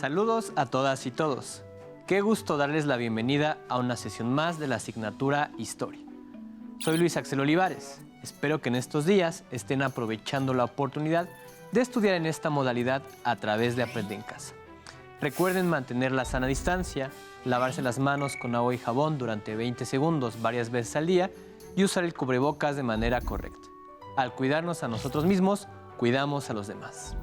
Saludos a todas y todos. Qué gusto darles la bienvenida a una sesión más de la asignatura Historia. Soy Luis Axel Olivares. Espero que en estos días estén aprovechando la oportunidad de estudiar en esta modalidad a través de Aprende en Casa. Recuerden mantener la sana distancia, lavarse las manos con agua y jabón durante 20 segundos varias veces al día y usar el cubrebocas de manera correcta. Al cuidarnos a nosotros mismos, cuidamos a los demás.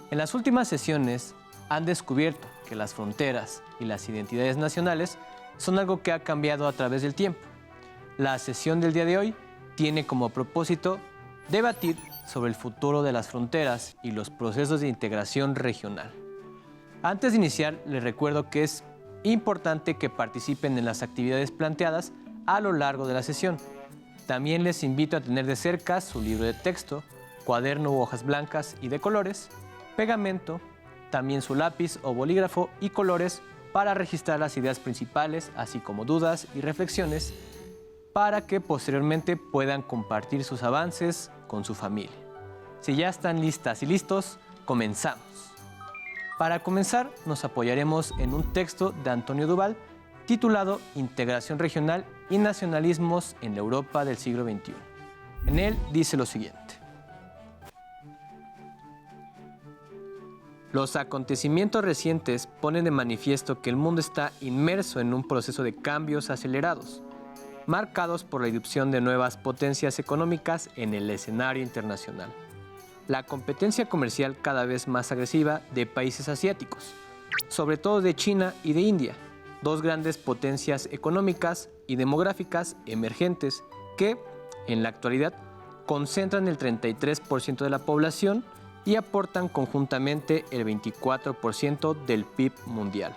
En las últimas sesiones han descubierto que las fronteras y las identidades nacionales son algo que ha cambiado a través del tiempo. La sesión del día de hoy tiene como propósito debatir sobre el futuro de las fronteras y los procesos de integración regional. Antes de iniciar, les recuerdo que es importante que participen en las actividades planteadas a lo largo de la sesión. También les invito a tener de cerca su libro de texto, cuaderno u hojas blancas y de colores, pegamento, también su lápiz o bolígrafo y colores para registrar las ideas principales, así como dudas y reflexiones, para que posteriormente puedan compartir sus avances con su familia. Si ya están listas y listos, comenzamos. Para comenzar, nos apoyaremos en un texto de Antonio Duval titulado Integración regional y nacionalismos en la Europa del siglo XXI. En él dice lo siguiente. Los acontecimientos recientes ponen de manifiesto que el mundo está inmerso en un proceso de cambios acelerados, marcados por la irrupción de nuevas potencias económicas en el escenario internacional. La competencia comercial cada vez más agresiva de países asiáticos, sobre todo de China y de India, dos grandes potencias económicas y demográficas emergentes que, en la actualidad, concentran el 33% de la población y aportan conjuntamente el 24% del PIB mundial,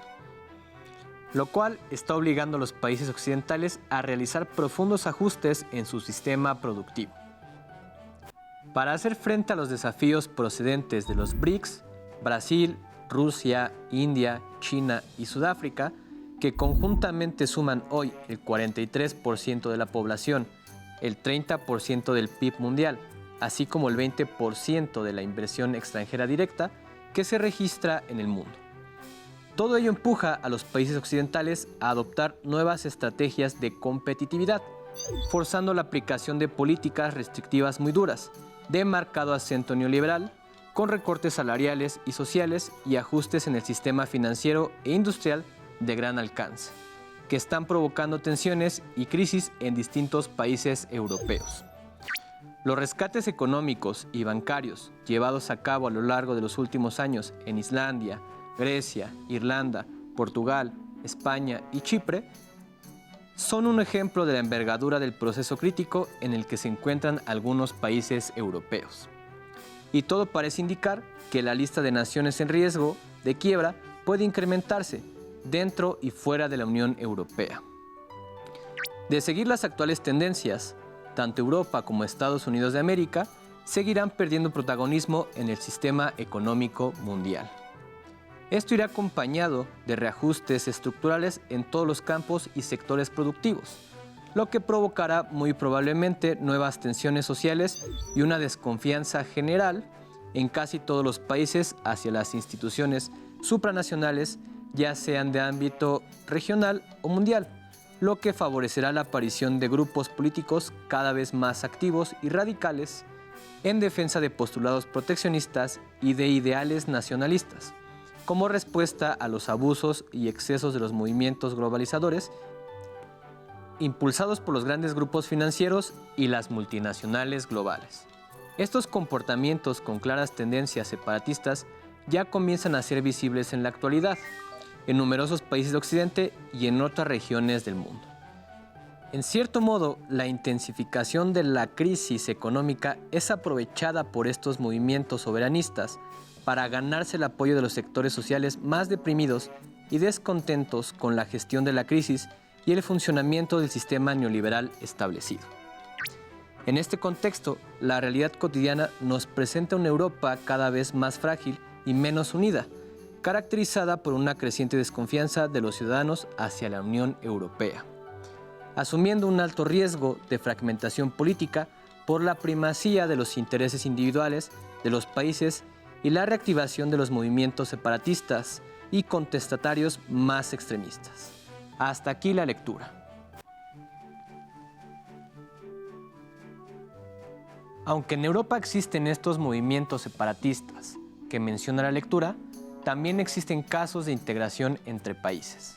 lo cual está obligando a los países occidentales a realizar profundos ajustes en su sistema productivo. Para hacer frente a los desafíos procedentes de los BRICS, Brasil, Rusia, India, China y Sudáfrica, que conjuntamente suman hoy el 43% de la población, el 30% del PIB mundial, así como el 20% de la inversión extranjera directa que se registra en el mundo. Todo ello empuja a los países occidentales a adoptar nuevas estrategias de competitividad, forzando la aplicación de políticas restrictivas muy duras, de marcado acento neoliberal, con recortes salariales y sociales y ajustes en el sistema financiero e industrial de gran alcance, que están provocando tensiones y crisis en distintos países europeos. Los rescates económicos y bancarios llevados a cabo a lo largo de los últimos años en Islandia, Grecia, Irlanda, Portugal, España y Chipre son un ejemplo de la envergadura del proceso crítico en el que se encuentran algunos países europeos. Y todo parece indicar que la lista de naciones en riesgo de quiebra puede incrementarse dentro y fuera de la Unión Europea. De seguir las actuales tendencias, tanto Europa como Estados Unidos de América seguirán perdiendo protagonismo en el sistema económico mundial. Esto irá acompañado de reajustes estructurales en todos los campos y sectores productivos, lo que provocará muy probablemente nuevas tensiones sociales y una desconfianza general en casi todos los países hacia las instituciones supranacionales, ya sean de ámbito regional o mundial, lo que favorecerá la aparición de grupos políticos cada vez más activos y radicales en defensa de postulados proteccionistas y de ideales nacionalistas, como respuesta a los abusos y excesos de los movimientos globalizadores impulsados por los grandes grupos financieros y las multinacionales globales. Estos comportamientos con claras tendencias separatistas ya comienzan a ser visibles en la actualidad, en numerosos países de Occidente y en otras regiones del mundo. En cierto modo, la intensificación de la crisis económica es aprovechada por estos movimientos soberanistas para ganarse el apoyo de los sectores sociales más deprimidos y descontentos con la gestión de la crisis y el funcionamiento del sistema neoliberal establecido. En este contexto, la realidad cotidiana nos presenta una Europa cada vez más frágil y menos unida, caracterizada por una creciente desconfianza de los ciudadanos hacia la Unión Europea, asumiendo un alto riesgo de fragmentación política por la primacía de los intereses individuales de los países y la reactivación de los movimientos separatistas y contestatarios más extremistas. Hasta aquí la lectura. Aunque en Europa existen estos movimientos separatistas que menciona la lectura, también existen casos de integración entre países.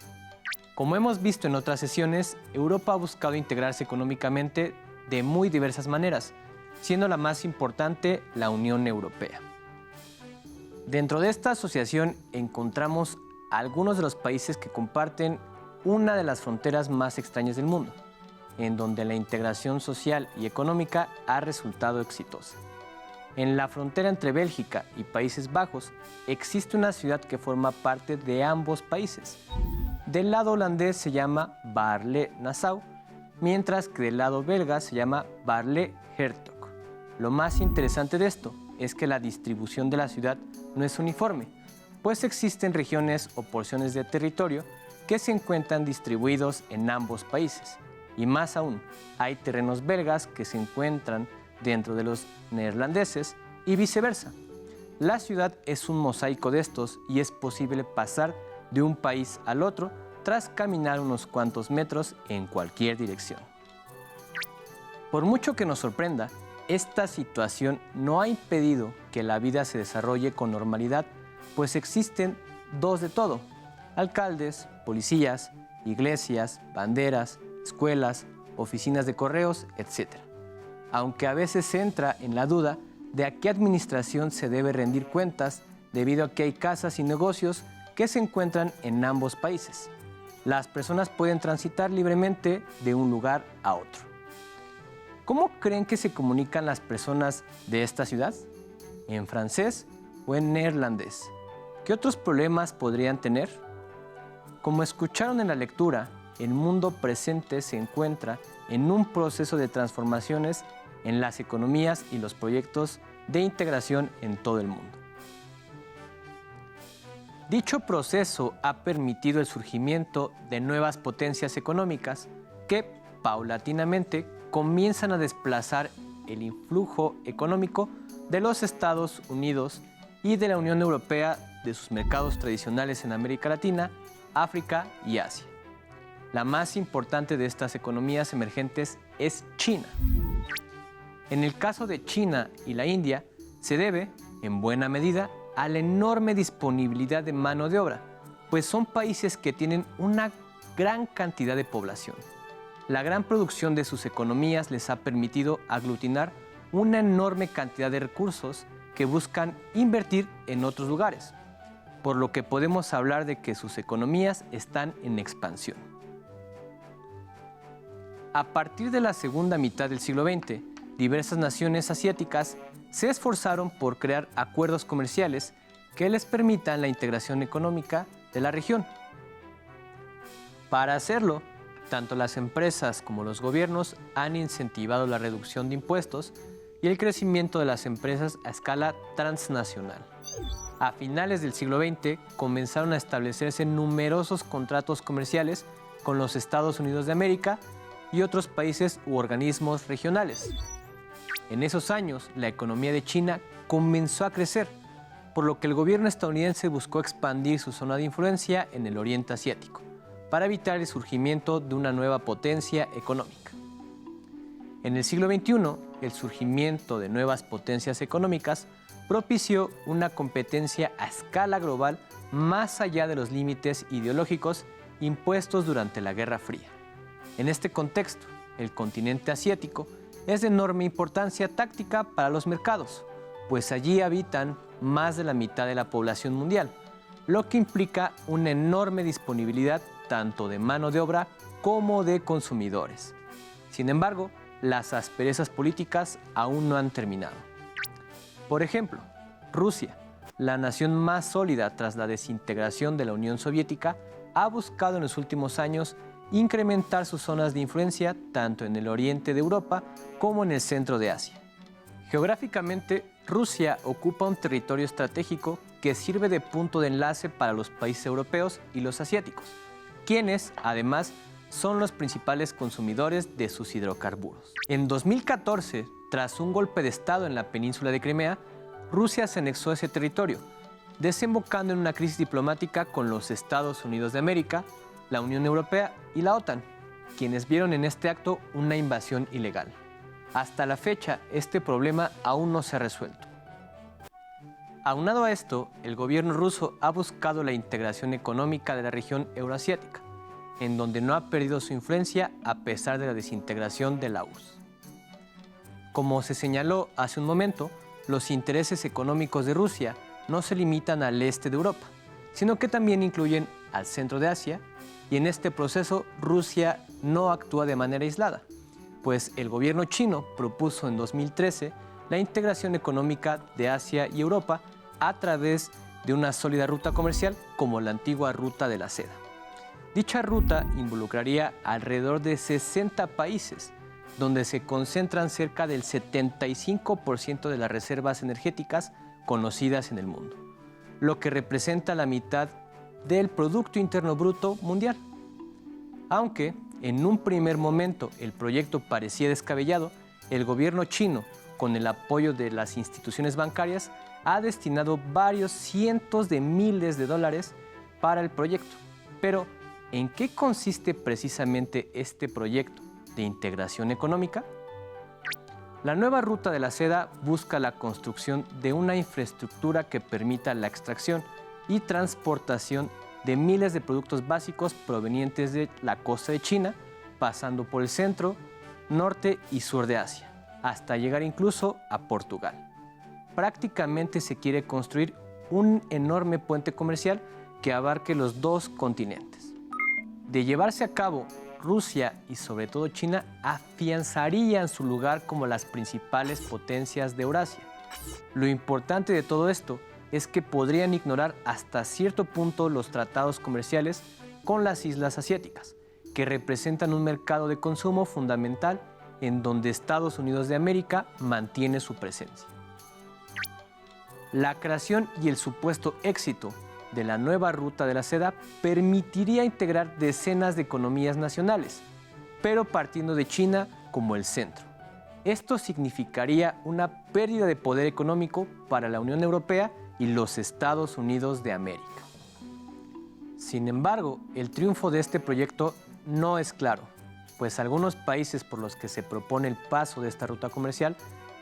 Como hemos visto en otras sesiones, Europa ha buscado integrarse económicamente de muy diversas maneras, siendo la más importante la Unión Europea. Dentro de esta asociación encontramos algunos de los países que comparten una de las fronteras más extrañas del mundo, en donde la integración social y económica ha resultado exitosa. En la frontera entre Bélgica y Países Bajos existe una ciudad que forma parte de ambos países. Del lado holandés se llama Baarle-Nassau, mientras que del lado belga se llama Baarle-Hertog. Lo más interesante de esto es que la distribución de la ciudad no es uniforme, pues existen regiones o porciones de territorio que se encuentran distribuidos en ambos países. Y más aún, hay terrenos belgas que se encuentran dentro de los neerlandeses y viceversa. La ciudad es un mosaico de estos y es posible pasar de un país al otro tras caminar unos cuantos metros en cualquier dirección. Por mucho que nos sorprenda, esta situación no ha impedido que la vida se desarrolle con normalidad, pues existen dos de todo: alcaldes, policías, iglesias, banderas, escuelas, oficinas de correos, etc. Aunque a veces se entra en la duda de a qué administración se debe rendir cuentas, debido a que hay casas y negocios que se encuentran en ambos países. Las personas pueden transitar libremente de un lugar a otro. ¿Cómo creen que se comunican las personas de esta ciudad? ¿En francés o en neerlandés? ¿Qué otros problemas podrían tener? Como escucharon en la lectura, el mundo presente se encuentra en un proceso de transformaciones en las economías y los proyectos de integración en todo el mundo. Dicho proceso ha permitido el surgimiento de nuevas potencias económicas que, paulatinamente, comienzan a desplazar el influjo económico de los Estados Unidos y de la Unión Europea de sus mercados tradicionales en América Latina, África y Asia. La más importante de estas economías emergentes es China. En el caso de China y la India, se debe, en buena medida, a la enorme disponibilidad de mano de obra, pues son países que tienen una gran cantidad de población. La gran producción de sus economías les ha permitido aglutinar una enorme cantidad de recursos que buscan invertir en otros lugares, por lo que podemos hablar de que sus economías están en expansión. A partir de la segunda mitad del siglo XX, diversas naciones asiáticas se esforzaron por crear acuerdos comerciales que les permitan la integración económica de la región. Para hacerlo, tanto las empresas como los gobiernos han incentivado la reducción de impuestos y el crecimiento de las empresas a escala transnacional. A finales del siglo XX comenzaron a establecerse numerosos contratos comerciales con los Estados Unidos de América y otros países u organismos regionales. En esos años, la economía de China comenzó a crecer, por lo que el gobierno estadounidense buscó expandir su zona de influencia en el Oriente Asiático, para evitar el surgimiento de una nueva potencia económica. En el siglo XXI, el surgimiento de nuevas potencias económicas propició una competencia a escala global más allá de los límites ideológicos impuestos durante la Guerra Fría. En este contexto, el continente asiático es de enorme importancia táctica para los mercados, pues allí habitan más de la mitad de la población mundial, lo que implica una enorme disponibilidad tanto de mano de obra como de consumidores. Sin embargo, las asperezas políticas aún no han terminado. Por ejemplo, Rusia, la nación más sólida tras la desintegración de la Unión Soviética, ha buscado en los últimos años incrementar sus zonas de influencia tanto en el oriente de Europa como en el centro de Asia. Geográficamente, Rusia ocupa un territorio estratégico que sirve de punto de enlace para los países europeos y los asiáticos, quienes, además, son los principales consumidores de sus hidrocarburos. En 2014, tras un golpe de Estado en la península de Crimea, Rusia se anexó ese territorio, desembocando en una crisis diplomática con los Estados Unidos de América, la Unión Europea y la OTAN, quienes vieron en este acto una invasión ilegal. Hasta la fecha, este problema aún no se ha resuelto. Aunado a esto, el gobierno ruso ha buscado la integración económica de la región euroasiática, en donde no ha perdido su influencia a pesar de la desintegración de la URSS. Como se señaló hace un momento, los intereses económicos de Rusia no se limitan al este de Europa, sino que también incluyen al centro de Asia, y en este proceso Rusia no actúa de manera aislada, pues el gobierno chino propuso en 2013 la integración económica de Asia y Europa a través de una sólida ruta comercial como la antigua Ruta de la Seda. Dicha ruta involucraría alrededor de 60 países, donde se concentran cerca del 75% de las reservas energéticas conocidas en el mundo, lo que representa la mitad del Producto Interno Bruto mundial. Aunque en un primer momento el proyecto parecía descabellado, el gobierno chino, con el apoyo de las instituciones bancarias, ha destinado varios cientos de miles de dólares para el proyecto. Pero, ¿en qué consiste precisamente este proyecto de integración económica? La nueva Ruta de la Seda busca la construcción de una infraestructura que permita la extracción y transportación de miles de productos básicos provenientes de la costa de China, pasando por el centro, norte y sur de Asia, hasta llegar incluso a Portugal. Prácticamente se quiere construir un enorme puente comercial que abarque los dos continentes. De llevarse a cabo, Rusia y sobre todo China afianzarían su lugar como las principales potencias de Eurasia. Lo importante de todo esto es que podrían ignorar hasta cierto punto los tratados comerciales con las islas asiáticas, que representan un mercado de consumo fundamental en donde Estados Unidos de América mantiene su presencia. La creación y el supuesto éxito de la nueva Ruta de la Seda permitiría integrar decenas de economías nacionales, pero partiendo de China como el centro. Esto significaría una pérdida de poder económico para la Unión Europea y los Estados Unidos de América. Sin embargo, el triunfo de este proyecto no es claro, pues algunos países por los que se propone el paso de esta ruta comercial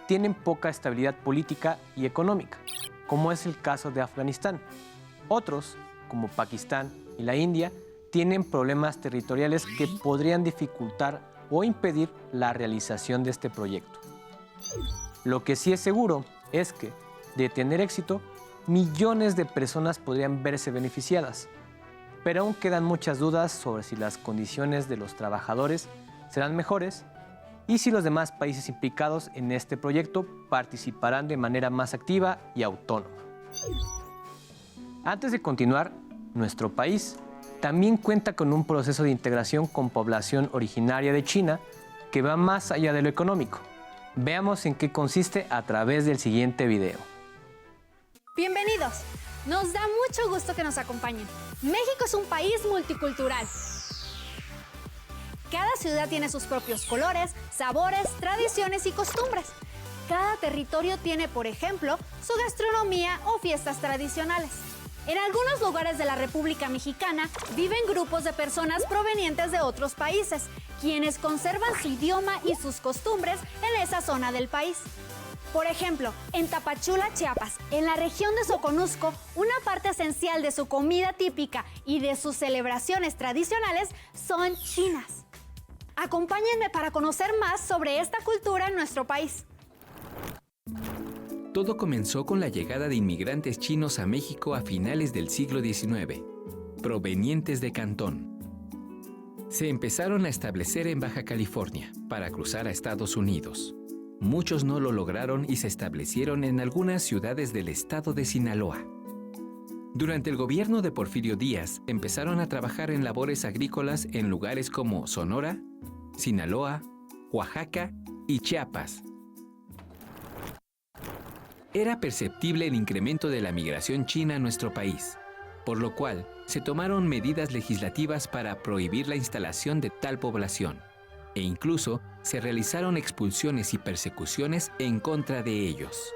tienen poca estabilidad política y económica, como es el caso de Afganistán. Otros, como Pakistán y la India, tienen problemas territoriales que podrían dificultar o impedir la realización de este proyecto. Lo que sí es seguro es que, de tener éxito, millones de personas podrían verse beneficiadas, pero aún quedan muchas dudas sobre si las condiciones de los trabajadores serán mejores y si los demás países implicados en este proyecto participarán de manera más activa y autónoma. Antes de continuar, nuestro país también cuenta con un proceso de integración con población originaria de China que va más allá de lo económico. Veamos en qué consiste a través del siguiente video. Bienvenidos. Nos da mucho gusto que nos acompañen. México es un país multicultural. Cada ciudad tiene sus propios colores, sabores, tradiciones y costumbres. Cada territorio tiene, por ejemplo, su gastronomía o fiestas tradicionales. En algunos lugares de la República Mexicana viven grupos de personas provenientes de otros países, quienes conservan su idioma y sus costumbres en esa zona del país. Por ejemplo, en Tapachula, Chiapas, en la región de Soconusco, una parte esencial de su comida típica y de sus celebraciones tradicionales son chinas. Acompáñenme para conocer más sobre esta cultura en nuestro país. Todo comenzó con la llegada de inmigrantes chinos a México a finales del siglo XIX, provenientes de Cantón. Se empezaron a establecer en Baja California para cruzar a Estados Unidos. Muchos no lo lograron y se establecieron en algunas ciudades del estado de Sinaloa. Durante el gobierno de Porfirio Díaz, empezaron a trabajar en labores agrícolas en lugares como Sonora, Sinaloa, Oaxaca y Chiapas. Era perceptible el incremento de la migración china a nuestro país, por lo cual se tomaron medidas legislativas para prohibir la instalación de tal población, e incluso se realizaron expulsiones y persecuciones en contra de ellos.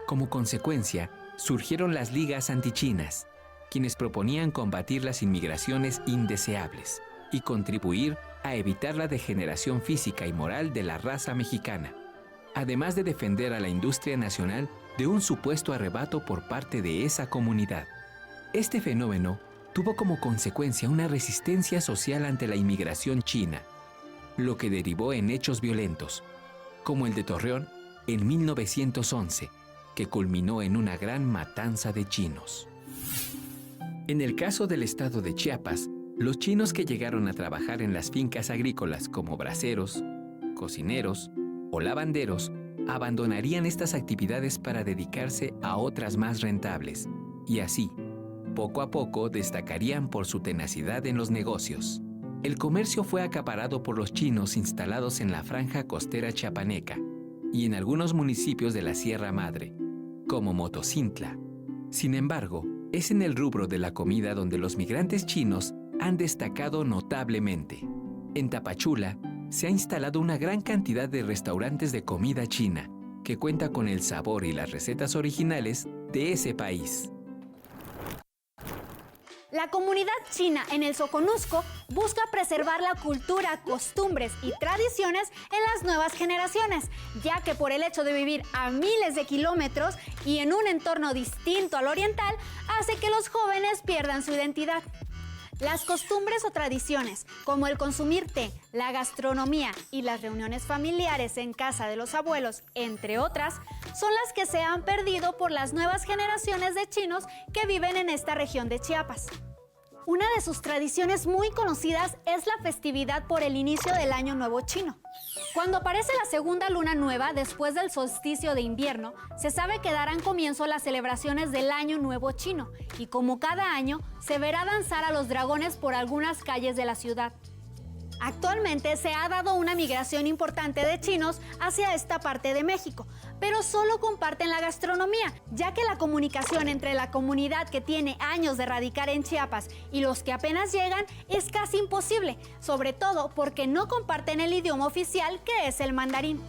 Como consecuencia, surgieron las ligas antichinas, quienes proponían combatir las inmigraciones indeseables y contribuir a evitar la degeneración física y moral de la raza mexicana, además de defender a la industria nacional de un supuesto arrebato por parte de esa comunidad. Este fenómeno tuvo como consecuencia una resistencia social ante la inmigración china, lo que derivó en hechos violentos, como el de Torreón en 1911, que culminó en una gran matanza de chinos. En el caso del estado de Chiapas, los chinos que llegaron a trabajar en las fincas agrícolas como braceros, cocineros o lavanderos abandonarían estas actividades para dedicarse a otras más rentables, y así, poco a poco destacarían por su tenacidad en los negocios. El comercio fue acaparado por los chinos instalados en la franja costera chiapaneca y en algunos municipios de la Sierra Madre, como Motocintla. Sin embargo, es en el rubro de la comida donde los migrantes chinos han destacado notablemente. En Tapachula se ha instalado una gran cantidad de restaurantes de comida china, que cuenta con el sabor y las recetas originales de ese país. La comunidad china en el Soconusco busca preservar la cultura, costumbres y tradiciones en las nuevas generaciones, ya que por el hecho de vivir a miles de kilómetros y en un entorno distinto al oriental, hace que los jóvenes pierdan su identidad. Las costumbres o tradiciones, como el consumir té, la gastronomía y las reuniones familiares en casa de los abuelos, entre otras, son las que se han perdido por las nuevas generaciones de chinos que viven en esta región de Chiapas. Una de sus tradiciones muy conocidas es la festividad por el inicio del Año Nuevo Chino. Cuando aparece la segunda luna nueva después del solsticio de invierno, se sabe que darán comienzo las celebraciones del Año Nuevo Chino y como cada año se verá danzar a los dragones por algunas calles de la ciudad. Actualmente se ha dado una migración importante de chinos hacia esta parte de México, pero solo comparten la gastronomía, ya que la comunicación entre la comunidad que tiene años de radicar en Chiapas y los que apenas llegan es casi imposible, sobre todo porque no comparten el idioma oficial que es el mandarín.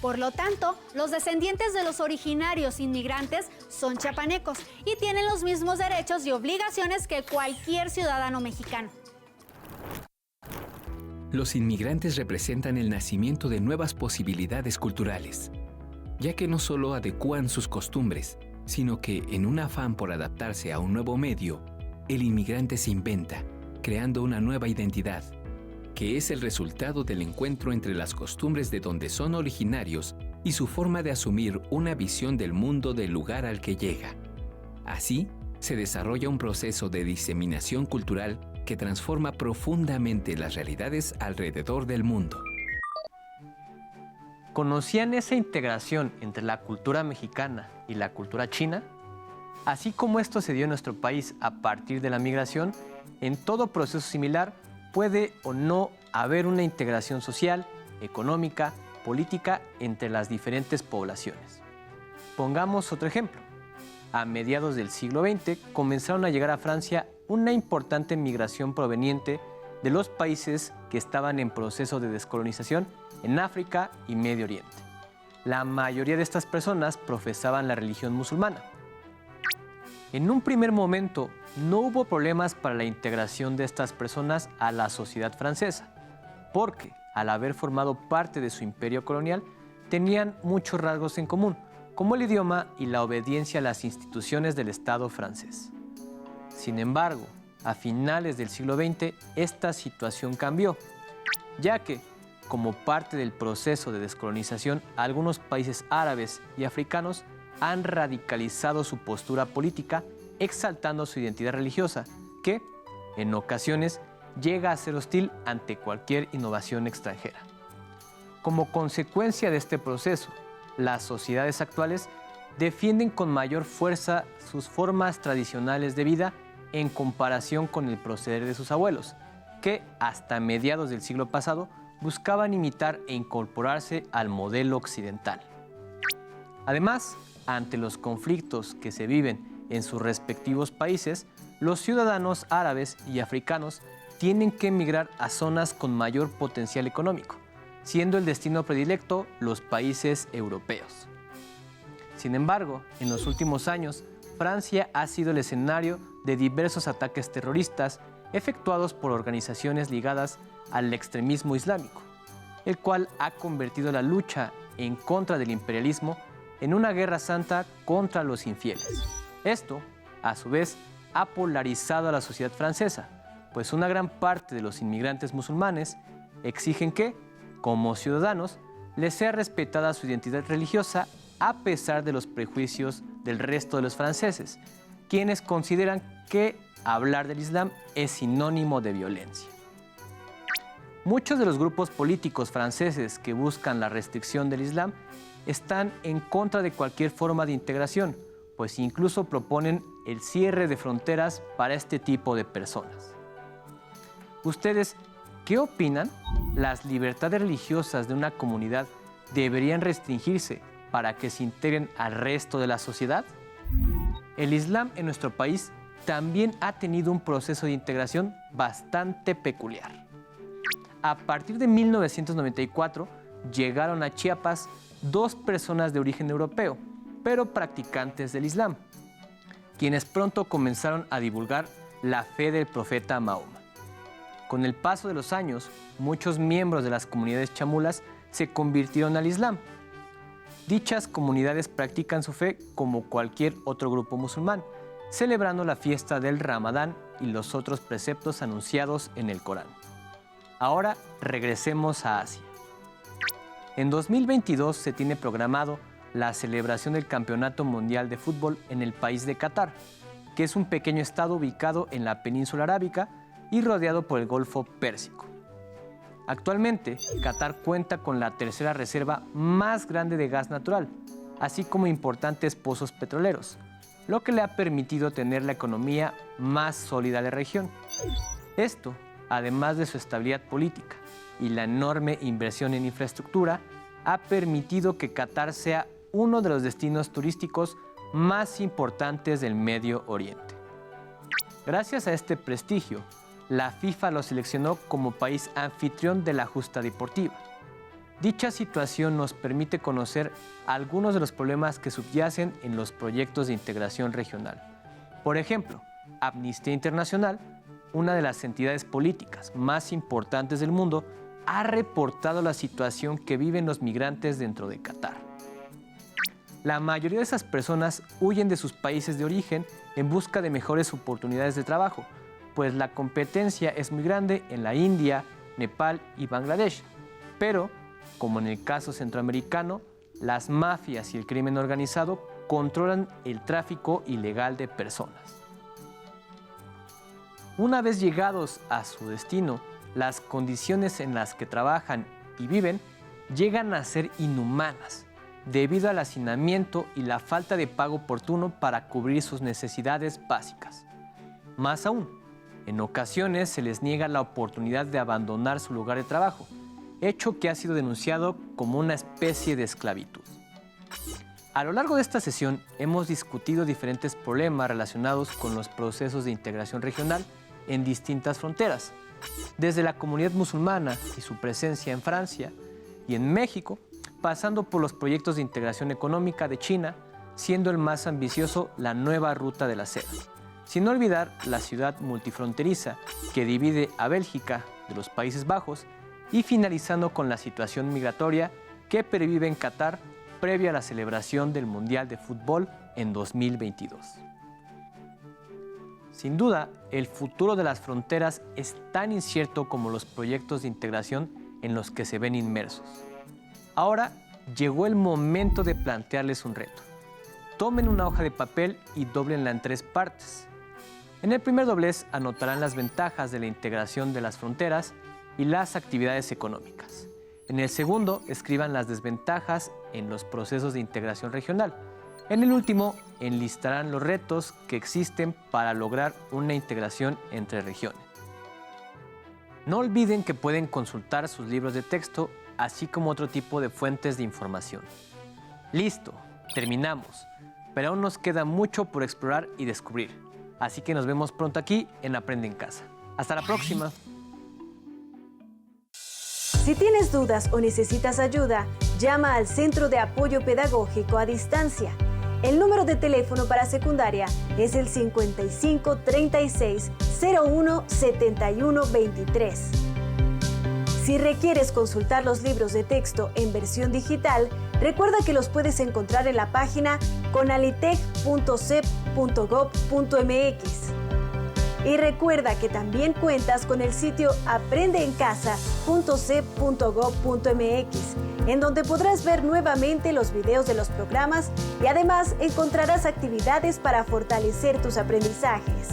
Por lo tanto, los descendientes de los originarios inmigrantes son chiapanecos y tienen los mismos derechos y obligaciones que cualquier ciudadano mexicano. Los inmigrantes representan el nacimiento de nuevas posibilidades culturales, ya que no solo adecúan sus costumbres, sino que en un afán por adaptarse a un nuevo medio, el inmigrante se inventa, creando una nueva identidad, que es el resultado del encuentro entre las costumbres de donde son originarios y su forma de asumir una visión del mundo del lugar al que llega. Así, se desarrolla un proceso de diseminación cultural que transforma profundamente las realidades alrededor del mundo. ¿Conocían esa integración entre la cultura mexicana y la cultura china? Así como esto se dio en nuestro país a partir de la migración, en todo proceso similar puede o no haber una integración social, económica, política entre las diferentes poblaciones. Pongamos otro ejemplo. A mediados del siglo XX comenzaron a llegar a Francia una importante migración proveniente de los países que estaban en proceso de descolonización en África y Medio Oriente. La mayoría de estas personas profesaban la religión musulmana. En un primer momento no hubo problemas para la integración de estas personas a la sociedad francesa, porque al haber formado parte de su imperio colonial, tenían muchos rasgos en común, como el idioma y la obediencia a las instituciones del Estado francés. Sin embargo, a finales del siglo XX, esta situación cambió, ya que, como parte del proceso de descolonización, algunos países árabes y africanos han radicalizado su postura política, exaltando su identidad religiosa, que, en ocasiones, llega a ser hostil ante cualquier innovación extranjera. Como consecuencia de este proceso, las sociedades actuales defienden con mayor fuerza sus formas tradicionales de vida en comparación con el proceder de sus abuelos, que hasta mediados del siglo pasado buscaban imitar e incorporarse al modelo occidental. Además, ante los conflictos que se viven en sus respectivos países, los ciudadanos árabes y africanos tienen que emigrar a zonas con mayor potencial económico, siendo el destino predilecto los países europeos. Sin embargo, en los últimos años, Francia ha sido el escenario de diversos ataques terroristas efectuados por organizaciones ligadas al extremismo islámico, el cual ha convertido la lucha en contra del imperialismo en una guerra santa contra los infieles. Esto, a su vez, ha polarizado a la sociedad francesa, pues una gran parte de los inmigrantes musulmanes exigen que, como ciudadanos, les sea respetada su identidad religiosa a pesar de los prejuicios del resto de los franceses, quienes consideran que hablar del Islam es sinónimo de violencia. Muchos de los grupos políticos franceses que buscan la restricción del Islam están en contra de cualquier forma de integración, pues incluso proponen el cierre de fronteras para este tipo de personas. ¿Ustedes qué opinan? ¿Las libertades religiosas de una comunidad deberían restringirse para que se integren al resto de la sociedad? El Islam en nuestro país también ha tenido un proceso de integración bastante peculiar. A partir de 1994 llegaron a Chiapas 2 personas de origen europeo, pero practicantes del Islam, quienes pronto comenzaron a divulgar la fe del profeta Mahoma. Con el paso de los años, muchos miembros de las comunidades chamulas se convirtieron al Islam. Dichas comunidades practican su fe como cualquier otro grupo musulmán, celebrando la fiesta del Ramadán y los otros preceptos anunciados en el Corán. Ahora regresemos a Asia. En 2022 se tiene programado la celebración del Campeonato Mundial de Fútbol en el país de Qatar, que es un pequeño estado ubicado en la península arábica y rodeado por el Golfo Pérsico. Actualmente, Qatar cuenta con la tercera reserva más grande de gas natural, así como importantes pozos petroleros, lo que le ha permitido tener la economía más sólida de la región. Esto, además de su estabilidad política y la enorme inversión en infraestructura, ha permitido que Qatar sea uno de los destinos turísticos más importantes del Medio Oriente. Gracias a este prestigio, la FIFA lo seleccionó como país anfitrión de la justa deportiva. Dicha situación nos permite conocer algunos de los problemas que subyacen en los proyectos de integración regional. Por ejemplo, Amnistía Internacional, una de las entidades políticas más importantes del mundo, ha reportado la situación que viven los migrantes dentro de Qatar. La mayoría de esas personas huyen de sus países de origen en busca de mejores oportunidades de trabajo, pues la competencia es muy grande en la India, Nepal y Bangladesh. Pero, como en el caso centroamericano, las mafias y el crimen organizado controlan el tráfico ilegal de personas. Una vez llegados a su destino, las condiciones en las que trabajan y viven llegan a ser inhumanas, debido al hacinamiento y la falta de pago oportuno para cubrir sus necesidades básicas. Más aún, en ocasiones se les niega la oportunidad de abandonar su lugar de trabajo, hecho que ha sido denunciado como una especie de esclavitud. A lo largo de esta sesión hemos discutido diferentes problemas relacionados con los procesos de integración regional en distintas fronteras, desde la comunidad musulmana y su presencia en Francia y en México, pasando por los proyectos de integración económica de China, siendo el más ambicioso la nueva Ruta de la Seda. Sin olvidar la ciudad multifronteriza que divide a Bélgica de los Países Bajos y finalizando con la situación migratoria que pervive en Qatar previa a la celebración del Mundial de Fútbol en 2022. Sin duda, el futuro de las fronteras es tan incierto como los proyectos de integración en los que se ven inmersos. Ahora llegó el momento de plantearles un reto. Tomen una hoja de papel y dóblenla en 3 partes. En el primer doblez anotarán las ventajas de la integración de las fronteras y las actividades económicas. En el segundo, escriban las desventajas en los procesos de integración regional. En el último, enlistarán los retos que existen para lograr una integración entre regiones. No olviden que pueden consultar sus libros de texto, así como otro tipo de fuentes de información. Listo, terminamos, pero aún nos queda mucho por explorar y descubrir. Así que nos vemos pronto aquí en Aprende en Casa. Hasta la próxima. Si tienes dudas o necesitas ayuda, llama al Centro de Apoyo Pedagógico a Distancia El número de teléfono para secundaria es el 55 36 01 71 23. Si requieres consultar los libros de texto en versión digital, recuerda que los puedes encontrar en la página conalitec.cep.gov.mx. Y recuerda que también cuentas con el sitio aprendeencasa.cep.gov.mx, en donde podrás ver nuevamente los videos de los programas y además encontrarás actividades para fortalecer tus aprendizajes.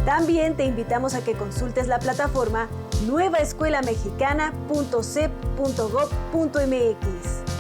También te invitamos a que consultes la plataforma nuevaescuelamexicana.cep.gov.mx.